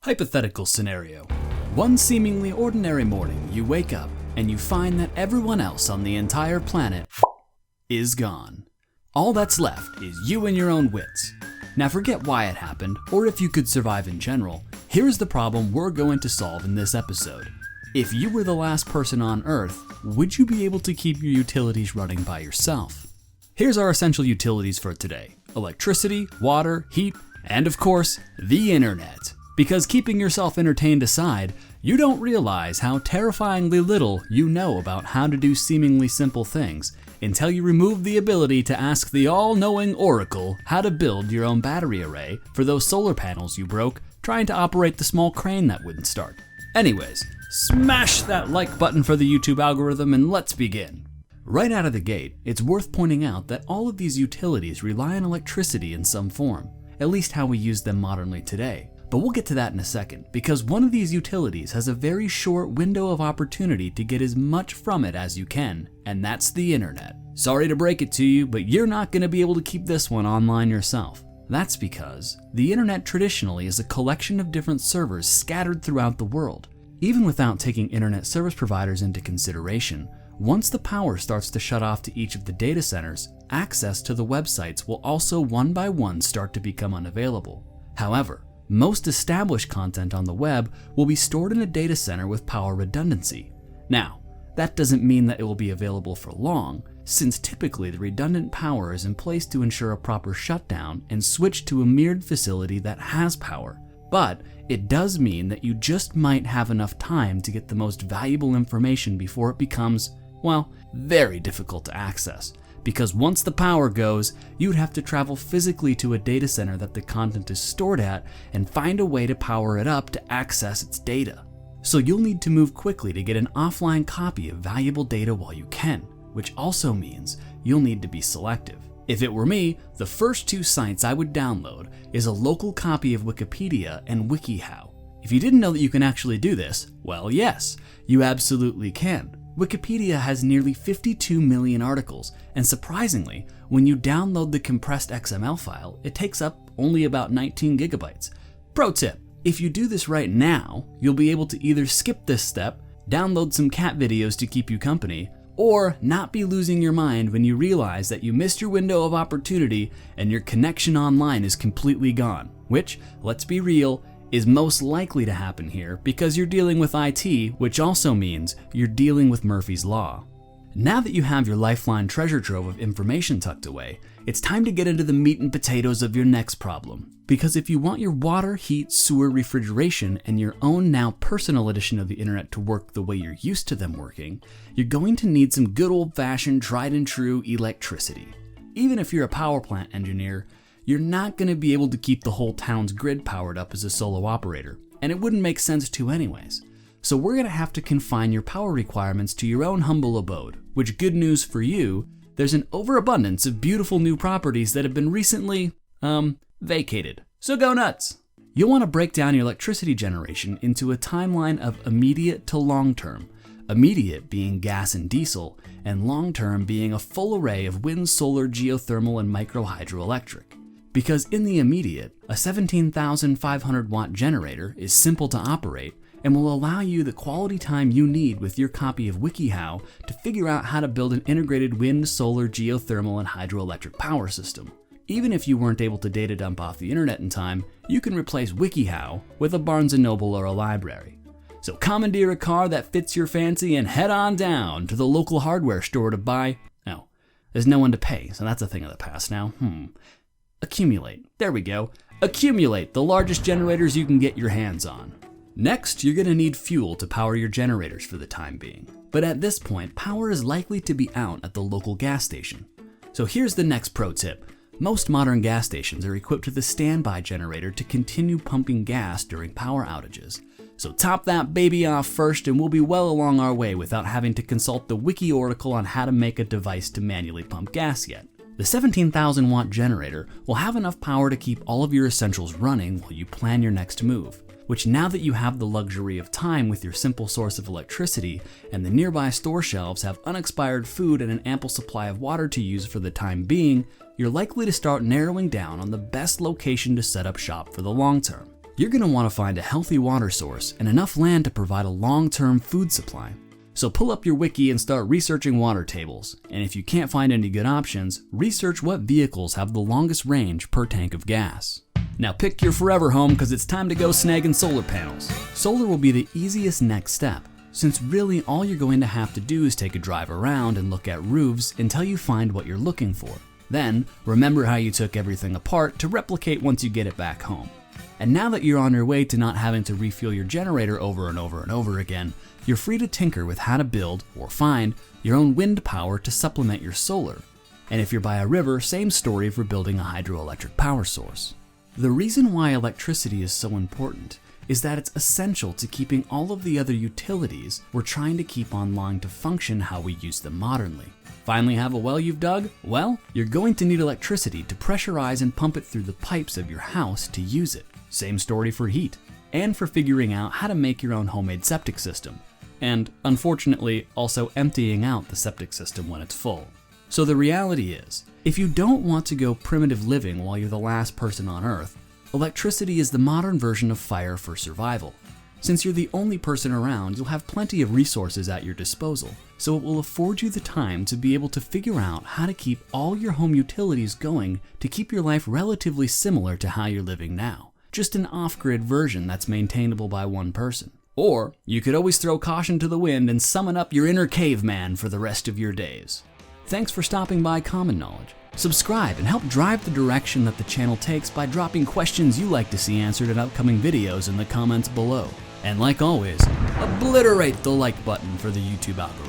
Hypothetical scenario. One seemingly ordinary morning, you wake up and you find that everyone else on the entire planet is gone. All that's left is you and your own wits. Now forget why it happened, or if you could survive in general. Here's the problem we're going to solve in this episode. If you were the last person on Earth, would you be able to keep your utilities running by yourself? Here's our essential utilities for today: electricity, water, heat, and of course, the internet. Because keeping yourself entertained aside, you don't realize how terrifyingly little you know about how to do seemingly simple things until you remove the ability to ask the all-knowing oracle how to build your own battery array for those solar panels you broke trying to operate the small crane that wouldn't start. Anyways, smash that like button for the YouTube algorithm and let's begin. Right out of the gate, it's worth pointing out that all of these utilities rely on electricity in some form, at least how we use them modernly today. But we'll get to that in a second, because one of these utilities has a very short window of opportunity to get as much from it as you can, and that's the internet. Sorry to break it to you, but you're not going to be able to keep this one online yourself. That's because the internet traditionally is a collection of different servers scattered throughout the world. Even without taking internet service providers into consideration, once the power starts to shut off to each of the data centers, access to the websites will also one by one start to become unavailable. However, most established content on the web will be stored in a data center with power redundancy. Now, that doesn't mean that it will be available for long, since typically the redundant power is in place to ensure a proper shutdown and switch to a mirrored facility that has power. But it does mean that you just might have enough time to get the most valuable information before it becomes, well, very difficult to access. Because once the power goes, you'd have to travel physically to a data center that the content is stored at and find a way to power it up to access its data. So you'll need to move quickly to get an offline copy of valuable data while you can, which also means you'll need to be selective. If it were me, the first two sites I would download is a local copy of Wikipedia and WikiHow. If you didn't know that you can actually do this, well, yes, you absolutely can. Wikipedia has nearly 52 million articles, and surprisingly, when you download the compressed XML file, it takes up only about 19 gigabytes. Pro tip: if you do this right now, you'll be able to either skip this step, download some cat videos to keep you company, or not be losing your mind when you realize that you missed your window of opportunity and your connection online is completely gone, which, let's be real, is most likely to happen here because you're dealing with IT, which also means you're dealing with Murphy's Law. Now that you have your lifeline treasure trove of information tucked away, it's time to get into the meat and potatoes of your next problem. Because if you want your water, heat, sewer, refrigeration, and your own now personal edition of the internet to work the way you're used to them working, you're going to need some good old-fashioned, tried and true electricity. Even if you're a power plant engineer, you're not going to be able to keep the whole town's grid powered up as a solo operator, and it wouldn't make sense to anyways. So we're going to have to confine your power requirements to your own humble abode, which, good news for you, there's an overabundance of beautiful new properties that have been recently, vacated. So go nuts! You'll want to break down your electricity generation into a timeline of immediate to long term, immediate being gas and diesel, and long term being a full array of wind, solar, geothermal, and micro hydroelectric. Because in the immediate, a 17,500 watt generator is simple to operate and will allow you the quality time you need with your copy of WikiHow to figure out how to build an integrated wind, solar, geothermal, and hydroelectric power system. Even if you weren't able to data dump off the internet in time, you can replace WikiHow with a Barnes & Noble or a library. So commandeer a car that fits your fancy and head on down to the local hardware store to buy... Oh, there's no one to pay, so that's a thing of the past now. Accumulate. There we go. Accumulate the largest generators you can get your hands on. Next, you're going to need fuel to power your generators for the time being. But at this point, power is likely to be out at the local gas station. So here's the next pro tip. Most modern gas stations are equipped with a standby generator to continue pumping gas during power outages. So top that baby off first and we'll be well along our way without having to consult the wiki oracle on how to make a device to manually pump gas yet. The 17,000 watt generator will have enough power to keep all of your essentials running while you plan your next move, which now that you have the luxury of time with your simple source of electricity and the nearby store shelves have unexpired food and an ample supply of water to use for the time being, you're likely to start narrowing down on the best location to set up shop for the long term. you're going to want to find a healthy water source and enough land to provide a long-term food supply. So pull up your wiki and start researching water tables, and if you can't find any good options, research what vehicles have the longest range per tank of gas. Now pick your forever home because it's time to go snagging solar panels. Solar will be the easiest next step, since really all you're going to have to do is take a drive around and look at roofs until you find what you're looking for. Then, remember how you took everything apart to replicate once you get it back home. And now that you're on your way to not having to refuel your generator over and over and over again, you're free to tinker with how to build, or find, your own wind power to supplement your solar. And if you're by a river, same story for building a hydroelectric power source. The reason why electricity is so important is that it's essential to keeping all of the other utilities we're trying to keep online to function how we use them modernly. Finally have a well you've dug? Well, you're going to need electricity to pressurize and pump it through the pipes of your house to use it. Same story for heat, and for figuring out how to make your own homemade septic system. And, unfortunately, also emptying out the septic system when it's full. So the reality is, if you don't want to go primitive living while you're the last person on Earth, electricity is the modern version of fire for survival. Since you're the only person around, you'll have plenty of resources at your disposal, so it will afford you the time to be able to figure out how to keep all your home utilities going to keep your life relatively similar to how you're living now. Just an off-grid version that's maintainable by one person. Or, you could always throw caution to the wind and summon up your inner caveman for the rest of your days. Thanks for stopping by Common Knowledge. Subscribe and help drive the direction that the channel takes by dropping questions you like to see answered in upcoming videos in the comments below. And like always, obliterate the like button for the YouTube algorithm.